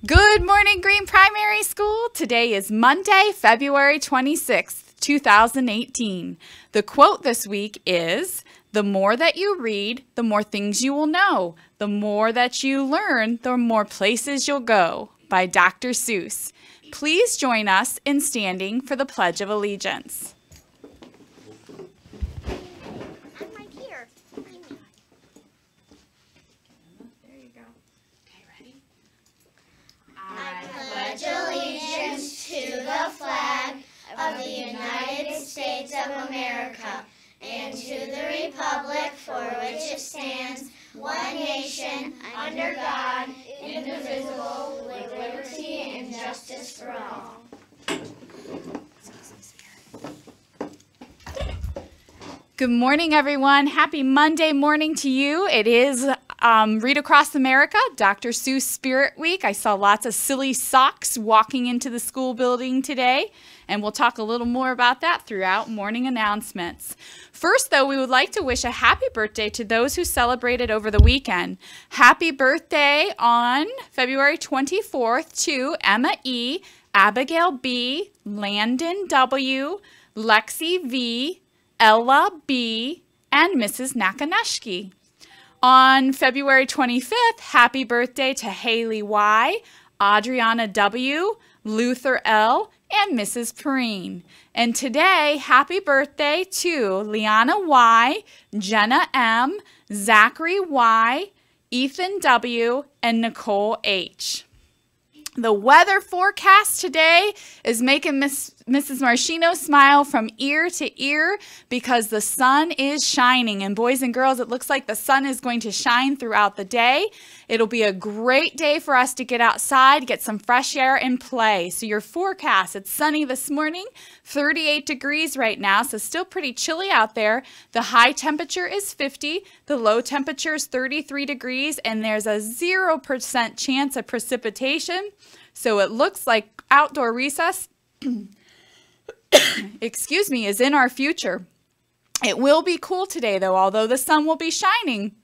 Good morning, Green Primary School. Today is Monday, February 26th, 2018. The quote this week is, "The more that you read, the more things you will know. The more that you learn, the more places you'll go," by Dr. Seuss. Please join us in standing for the Pledge of Allegiance. I'm right here. There you go. Okay, ready? I pledge allegiance to the flag of the United States of America and to the republic for which it stands, one nation, under God, indivisible, with liberty and justice for all. Good morning, everyone. Happy Monday morning to you. It is Read Across America, Dr. Seuss Spirit Week. I saw lots of silly socks walking into the school building today, and we'll talk a little more about that throughout morning announcements. First, though, we would like to wish a happy birthday to those who celebrated over the weekend. Happy birthday on February 24th to Emma E., Abigail B., Landon W., Lexi V., Ella B., and Mrs. Nakaneshki. On February 25th, happy birthday to Haley Y., Adriana W., Luther L., and Mrs. Perrine. And today, happy birthday to Liana Y., Jenna M., Zachary Y., Ethan W., and Nicole H. The weather forecast today is making Mrs. Marchino smile from ear to ear because the sun is shining. And boys and girls, it looks like the sun is going to shine throughout the day. It'll be a great day for us to get outside, get some fresh air, and play. So your forecast, it's sunny this morning, 38 degrees right now, so still pretty chilly out there. The high temperature is 50, the low temperature is 33 degrees, and there's a 0% chance of precipitation. So it looks like outdoor recess excuse me, is in our future. It will be cool today, though, although the sun will be shining.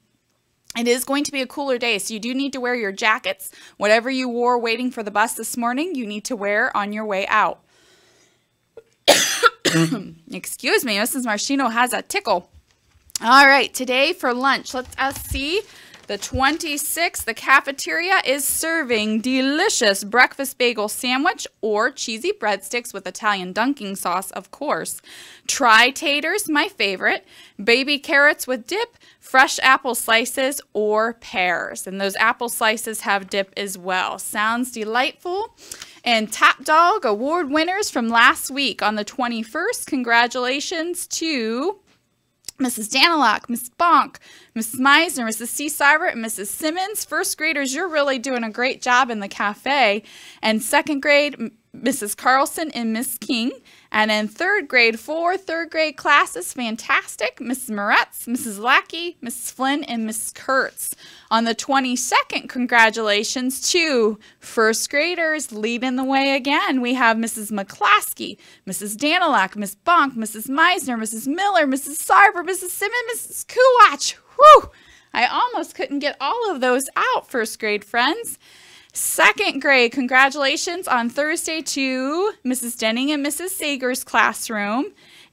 It is going to be a cooler day, so you do need to wear your jackets. Whatever you wore waiting for the bus this morning, you need to wear on your way out. Excuse me, Mrs. Marchino has a tickle. All right, today for lunch, let us see. The 26th, the cafeteria is serving delicious breakfast bagel sandwich or cheesy breadsticks with Italian dunking sauce, of course. Tri-taters, my favorite. Baby carrots with dip, fresh apple slices, or pears. And those apple slices have dip as well. Sounds delightful. And Top Dog Award winners from last week on the 21st. Congratulations to Mrs. Danilak, Miss Bonk, Miss Meisner, Mrs. C. Seibert, and Mrs. Simmons. First graders, you're really doing a great job in the cafe. And second grade, Mrs. Carlson and Miss King. And in third grade, 4 third grade classes, fantastic. Mrs. Moretz, Mrs. Lackey, Mrs. Flynn, and Miss Kurtz. On the 22nd, congratulations to first graders leading the way again. We have Mrs. McClaskey, Mrs. Danilak, Miss Bonk, Mrs. Meisner, Mrs. Miller, Mrs. Sarber, Mrs. Simmons, Mrs. Kuwach. Whew! I almost couldn't get all of those out, first grade friends. Second grade, congratulations on Thursday to Mrs. Denning and Mrs. Sager's classroom.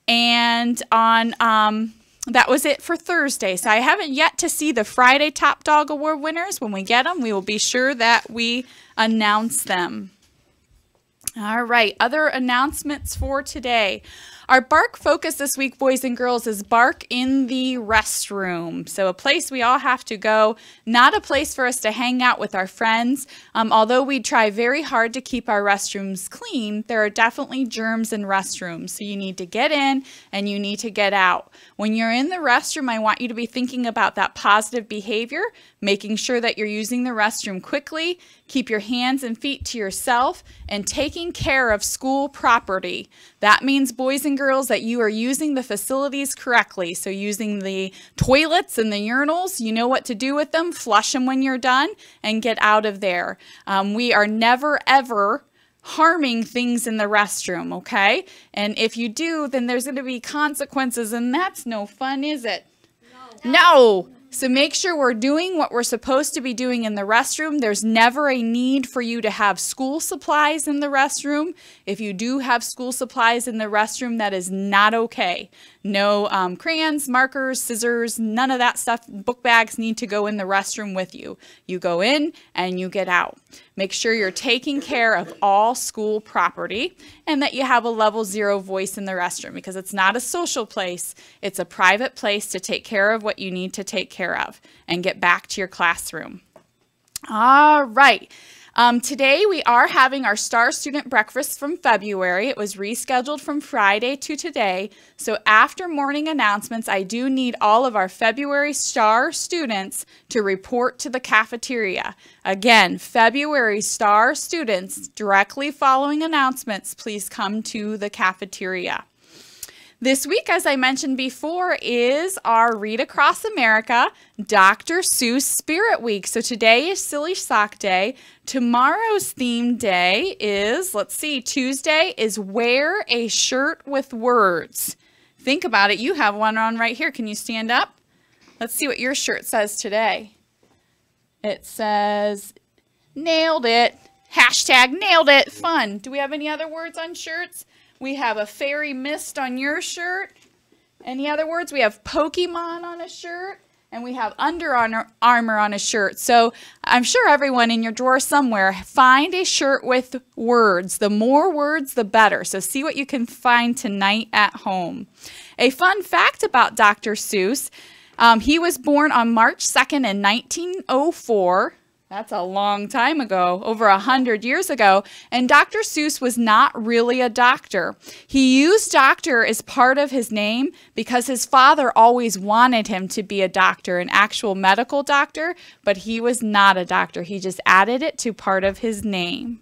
And on that was it for Thursday. So I haven't yet to see the Friday Top Dog Award winners. When we get them, we will be sure that we announce them. All right, other announcements for today. Our bark focus this week, boys and girls, is bark in the restroom. So a place we all have to go, not a place for us to hang out with our friends. Although we try very hard to keep our restrooms clean, there are definitely germs in restrooms. So you need to get in and you need to get out. When you're in the restroom, I want you to be thinking about that positive behavior, making sure that you're using the restroom quickly, keep your hands and feet to yourself, and taking care of school property. That means, boys and girls, that you are using the facilities correctly. So using the toilets and the urinals, you know what to do with them, flush them when you're done, and get out of there. We are never, ever harming things in the restroom, okay? And if you do, then there's going to be consequences, and that's no fun, is it? No. So make sure we're doing what we're supposed to be doing in the restroom. There's never a need for you to have school supplies in the restroom. If you do have school supplies in the restroom, that is not okay. No crayons, markers, scissors, none of that stuff. Book bags need to go in the restroom with you. You go in and you get out. Make sure you're taking care of all school property and that you have a level 0 voice in the restroom, because it's not a social place. It's a private place to take care of what you need to take care of and get back to your classroom. All right. Today we are having our Star Student Breakfast from February. It was rescheduled from Friday to today. So after morning announcements, I do need all of our February Star students to report to the cafeteria. Again, February Star students, directly following announcements, please come to the cafeteria. This week, as I mentioned before, is our Read Across America Dr. Seuss Spirit Week. So today is Silly Sock Day. Tomorrow's theme day is, let's see, Tuesday is Wear a Shirt with Words. Think about it. You have one on right here. Can you stand up? Let's see what your shirt says today. It says, nailed it. Hashtag nailed it. Fun. Do we have any other words on shirts? We have a fairy mist on your shirt. Any other words? We have Pokemon on a shirt. And we have Under Armour on a shirt. So I'm sure everyone in your drawer somewhere, find a shirt with words. The more words, the better. So see what you can find tonight at home. A fun fact about Dr. Seuss, he was born on March 2nd in 1904. That's a long time ago, over 100 years ago. And Dr. Seuss was not really a doctor. He used doctor as part of his name because his father always wanted him to be a doctor, an actual medical doctor, but he was not a doctor. He just added it to part of his name.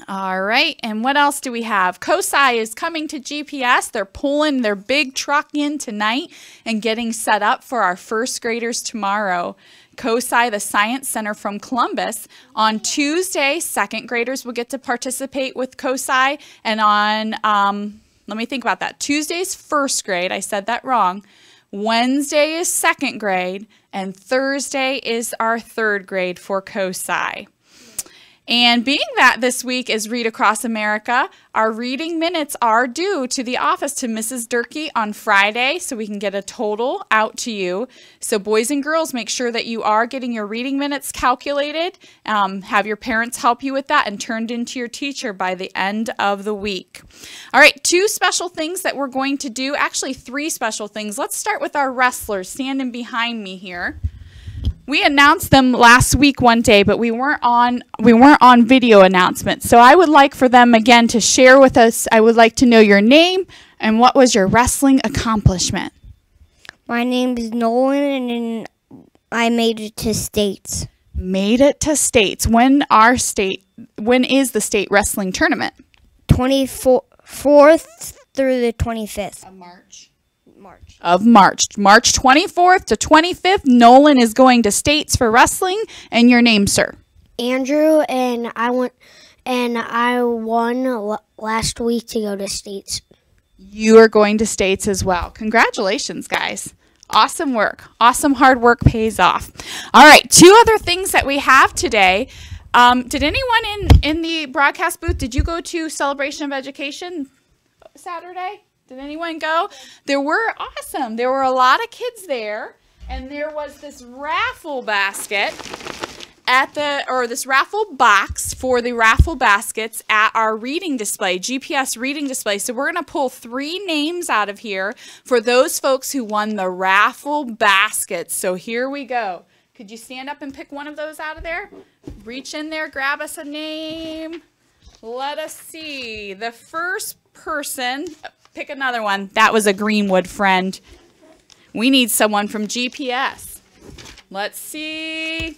All right, and what else do we have? COSI is coming to GPS. They're pulling their big truck in tonight and getting set up for our first graders tomorrow. COSI, the Science Center from Columbus. On Tuesday, second graders will get to participate with COSI. And on, let me think about that. Tuesday's first grade. I said that wrong. Wednesday is second grade. And Thursday is our third grade for COSI. And being that this week is Read Across America, our reading minutes are due to the office to Mrs. Durkee on Friday so we can get a total out to you. So boys and girls, make sure that you are getting your reading minutes calculated. Have your parents help you with that and turned into your teacher by the end of the week. All right, 2 special things that we're going to do. Actually, 3 special things. Let's start with our wrestlers standing behind me here. We announced them last week one day, but we weren't on video announcements. So I would like for them again to share with us. I would like to know your name and what was your wrestling accomplishment. My name is Nolan, and I made it to states. Made it to states. When is the state wrestling tournament? 24th through the 25th Of March. March. March 24th to 25th, Nolan is going to states for wrestling. And your name, sir? Andrew, and I won last week to go to states. You are going to states as well. Congratulations, guys. Awesome work. Awesome hard work pays off. All right, 2 other things that we have today. Did anyone in the broadcast booth, did you go to Celebration of Education Saturday? Did anyone go? There were a lot of kids there, and there was this raffle basket this raffle box for the raffle baskets at our reading display, GPS reading display. So we're going to pull 3 names out of here for those folks who won the raffle baskets. So here we go. Could you stand up and pick one of those out of there? Reach in there, grab us a name. Let us see. The first person... Pick another one. That was a Greenwood friend. We need someone from GPS. Let's see.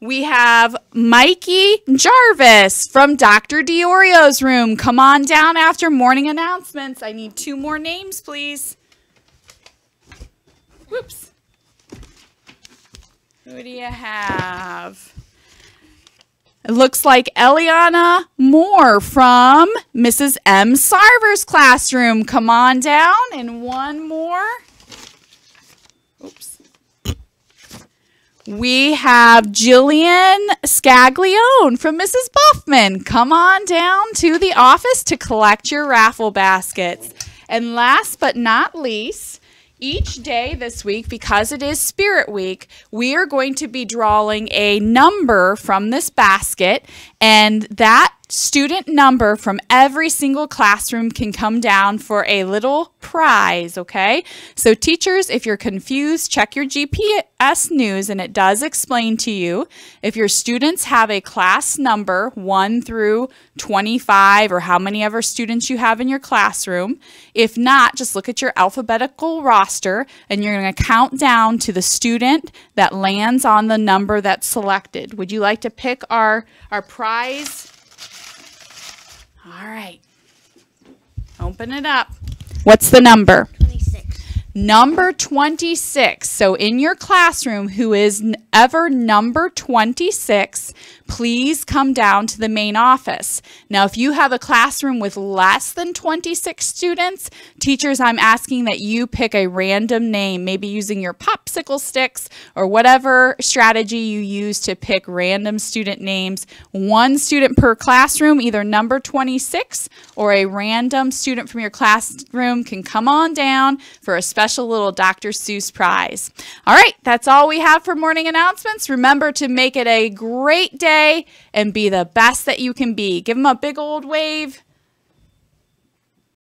We have Mikey Jarvis from Dr. Diorio's room. Come on down after morning announcements. I need 2 more names, please. Whoops. Who do you have? It looks like Eliana Moore from Mrs. M. Sarver's classroom. Come on down. And one more. Oops. We have Jillian Scaglione from Mrs. Buffman. Come on down to the office to collect your raffle baskets. And last but not least, each day this week, because it is Spirit Week, we are going to be drawing a number from this basket, and that student number from every single classroom can come down for a little prize, okay? So teachers, if you're confused, check your GPS news, and it does explain to you. If your students have a class number 1 through 25, or how many ever students you have in your classroom. If not, just look at your alphabetical roster, and you're going to count down to the student that lands on the number that's selected. Would you like to pick our prize? All right. Open it up. What's the number? 26. Number 26. So in your classroom, who is ever number 26, please come down to the main office. Now, if you have a classroom with less than 26 students, teachers, I'm asking that you pick a random name, maybe using your popsicle sticks or whatever strategy you use to pick random student names. One student per classroom, either number 26 or a random student from your classroom can come on down for a special little Dr. Seuss prize. All right, that's all we have for morning announcements. Remember to make it a great day and be the best that you can be. Give them a big old wave.